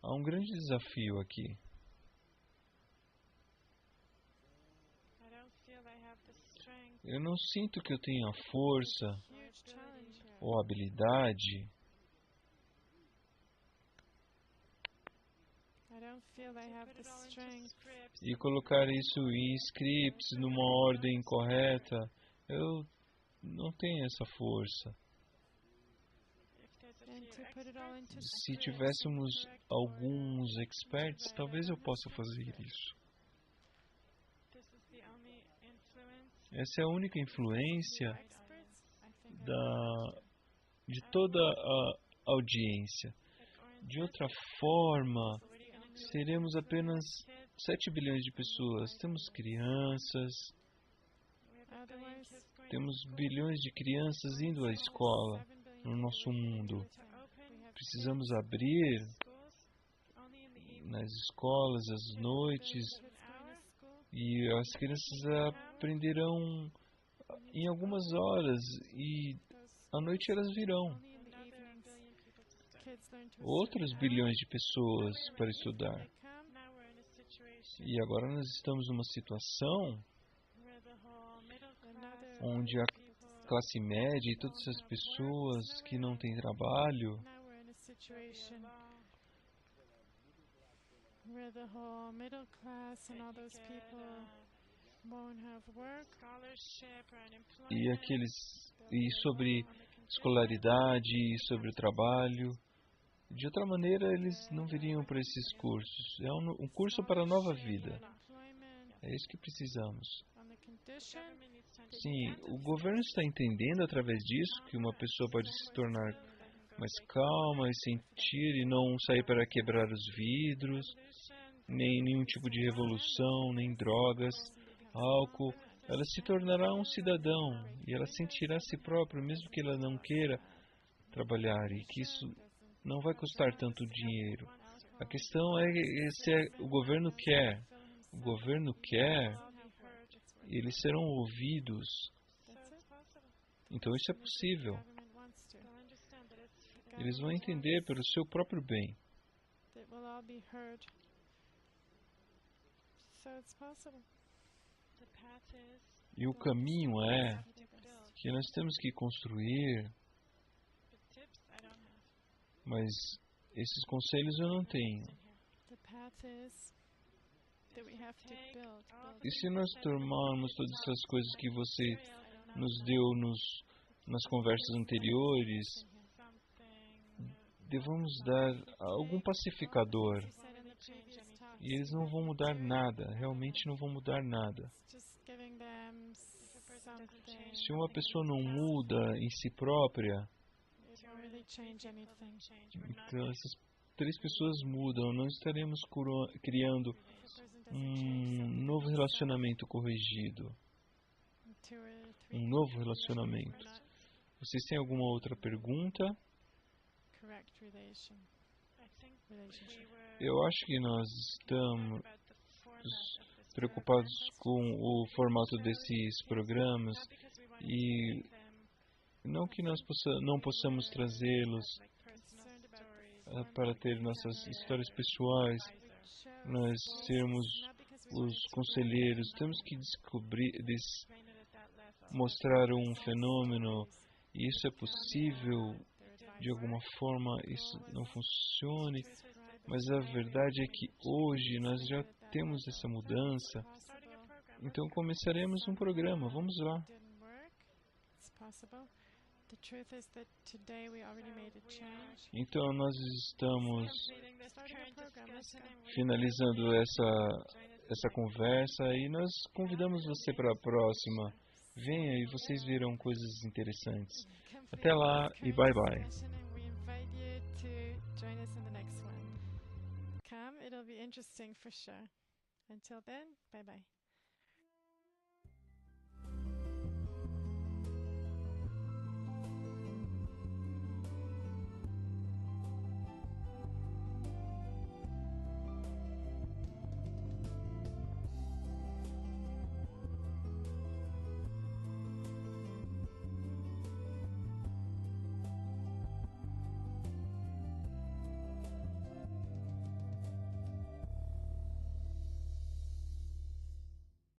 Há um grande desafio aqui. Eu não sinto que eu tenha força ou habilidade e colocar isso em scripts numa ordem correta. Eu não tenho essa força. Se tivéssemos alguns experts, talvez eu possa fazer isso. Essa é a única influência de toda a audiência. De outra forma, seremos apenas 7 bilhões de pessoas. Temos crianças, temos bilhões de crianças indo à escola no nosso mundo. Precisamos abrir nas escolas às noites e as crianças aprenderão em algumas horas e à noite elas virão outros bilhões de pessoas para estudar. E agora nós estamos numa situação onde a classe média e todas as pessoas que não têm trabalho e sobre escolaridade e sobre o trabalho. De outra maneira, eles não viriam para esses cursos. É um curso para a nova vida. É isso que precisamos. Sim, o governo está entendendo através disso que uma pessoa pode se tornar mais calma e sentir e não sair para quebrar os vidros, nem nenhum tipo de revolução, nem drogas, álcool. Ela se tornará um cidadão e ela sentirá a si própria, mesmo que ela não queira trabalhar, e que isso não vai custar tanto dinheiro. A questão é se o governo quer. O governo quer, eles serão ouvidos. Então isso é possível. Eles vão entender pelo seu próprio bem. E o caminho é que nós temos que construir, mas esses conselhos eu não tenho. E se nós tomarmos todas essas coisas que você nos deu nas conversas anteriores, devemos dar algum pacificador. E eles não vão mudar nada, realmente não vão mudar nada. Se uma pessoa não muda em si própria, really change anything. Então, essas 3 pessoas mudam. Nós estaremos criando The person doesn't change something novo in relacionamento corrigido. themselves. 2 or 3 Novo people, relacionamento. we're not Vocês têm alguma outra pergunta? correct relationship. Eu acho que nós estamos preocupados com o formato desses programas e não que nós não possamos trazê-los Concerned about the format para ter nossas histórias pessoais, nós sermos os conselheiros, temos que mostrar um fenômeno, e isso é possível, de alguma forma isso não funcione, mas a verdade é que hoje nós já temos essa mudança, então começaremos um programa, vamos lá. didn't work. It's possible. The truth is that today we already made a change. Então nós estamos Starting a program, let's go. finalizando essa conversa e nós convidamos você para a próxima. Venha e vocês verão coisas interessantes. Até lá e bye bye. We invite you to join us in the next one. Come, it'll be interesting for sure. Until then, bye bye.